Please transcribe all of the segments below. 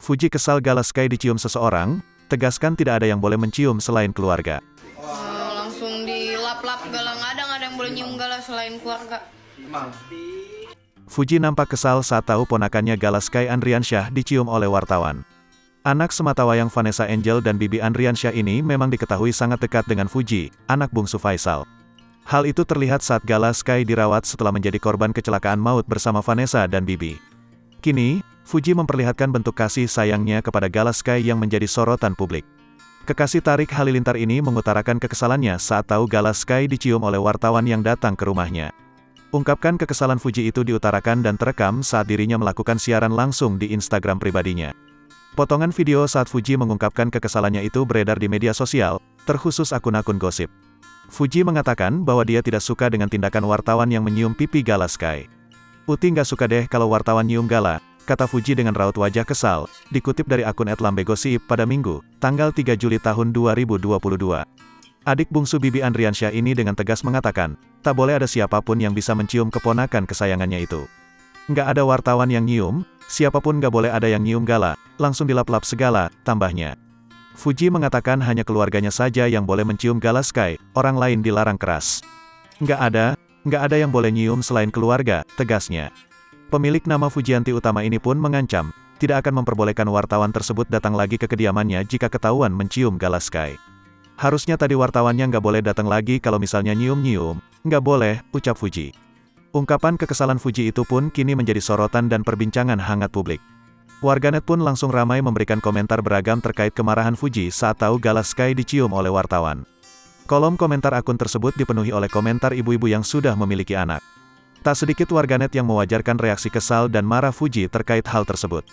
Fuji kesal Gala Sky dicium seseorang, tegaskan tidak ada yang boleh mencium selain keluarga. Langsung dilap-lap Gala, nggak ada yang boleh nyium Gala selain keluarga. Fuji nampak kesal saat tahu ponakannya Gala Sky Andriansyah dicium oleh wartawan. Anak sematawayang Vanessa Angel dan Bibi Andriansyah ini memang diketahui sangat dekat dengan Fuji, anak bungsu Faisal. Hal itu terlihat saat Gala Sky dirawat setelah menjadi korban kecelakaan maut bersama Vanessa dan Bibi. Kini, Fuji memperlihatkan bentuk kasih sayangnya kepada Gala Sky yang menjadi sorotan publik. Kekasih Tarik Halilintar ini mengutarakan kekesalannya saat tahu Gala Sky dicium oleh wartawan yang datang ke rumahnya. Ungkapkan kekesalan Fuji itu diutarakan dan terekam saat dirinya melakukan siaran langsung di Instagram pribadinya. Potongan video saat Fuji mengungkapkan kekesalannya itu beredar di media sosial, terkhusus akun-akun gosip. Fuji mengatakan bahwa dia tidak suka dengan tindakan wartawan yang menyium pipi Gala Sky. "Uti nggak suka deh kalau wartawan nyium Gala," kata Fuji dengan raut wajah kesal, dikutip dari akun @lambegosip pada Minggu, tanggal 3 Juli tahun 2022. Adik bungsu Bibi Andriansyah ini dengan tegas mengatakan, tak boleh ada siapapun yang bisa mencium keponakan kesayangannya itu. Nggak ada wartawan yang nyium, siapapun nggak boleh ada yang nyium Gala, langsung dilap-lap segala, tambahnya. Fuji mengatakan hanya keluarganya saja yang boleh mencium Gala Sky, orang lain dilarang keras. Nggak ada yang boleh nyium selain keluarga, tegasnya. Pemilik nama Fujianti Utama ini pun mengancam, tidak akan memperbolehkan wartawan tersebut datang lagi ke kediamannya jika ketahuan mencium Gala Sky. "Harusnya tadi wartawannya nggak boleh datang lagi kalau misalnya nyium-nyium, nggak boleh," ucap Fuji. Ungkapan kekesalan Fuji itu pun kini menjadi sorotan dan perbincangan hangat publik. Warganet pun langsung ramai memberikan komentar beragam terkait kemarahan Fuji saat tahu Gala Sky dicium oleh wartawan. Kolom komentar akun tersebut dipenuhi oleh komentar ibu-ibu yang sudah memiliki anak. Tak sedikit warganet yang mewajarkan reaksi kesal dan marah Fuji terkait hal tersebut.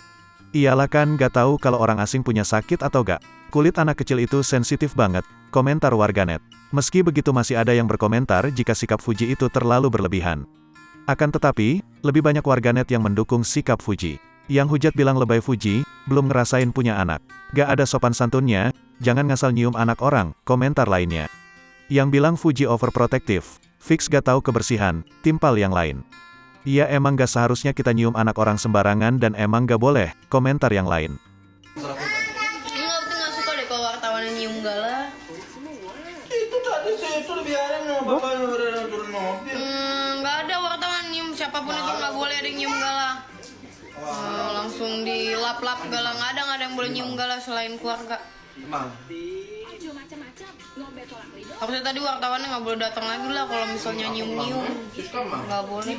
"Iyalah kan gak tahu kalau orang asing punya sakit atau gak. Kulit anak kecil itu sensitif banget," komentar warganet. Meski begitu masih ada yang berkomentar jika sikap Fuji itu terlalu berlebihan. Akan tetapi, lebih banyak warganet yang mendukung sikap Fuji. Yang hujat bilang lebay Fuji, belum ngerasain punya anak. "Gak ada sopan santunnya, jangan ngasal nyium anak orang," komentar lainnya. Yang bilang Fuji overprotective, fix gak tahu kebersihan, timpal yang lain. "Iya emang gak seharusnya kita nyium anak orang sembarangan dan emang gak boleh," komentar yang lain. Enggak, betul nggak suka deh kalau wartawan yang nyium Gala. Itu tadi saya itu biarin sama bapaknya udah turun mobil. Nggak ada wartawan nyium, siapapun itu nggak boleh ada yang nyium Gala. Langsung dilap-lap Gala, nggak ada yang boleh nyium Gala selain keluarga. Harusnya tadi wartawannya nggak boleh datang lagi lah kalau misalnya nyium-nyium, nggak boleh.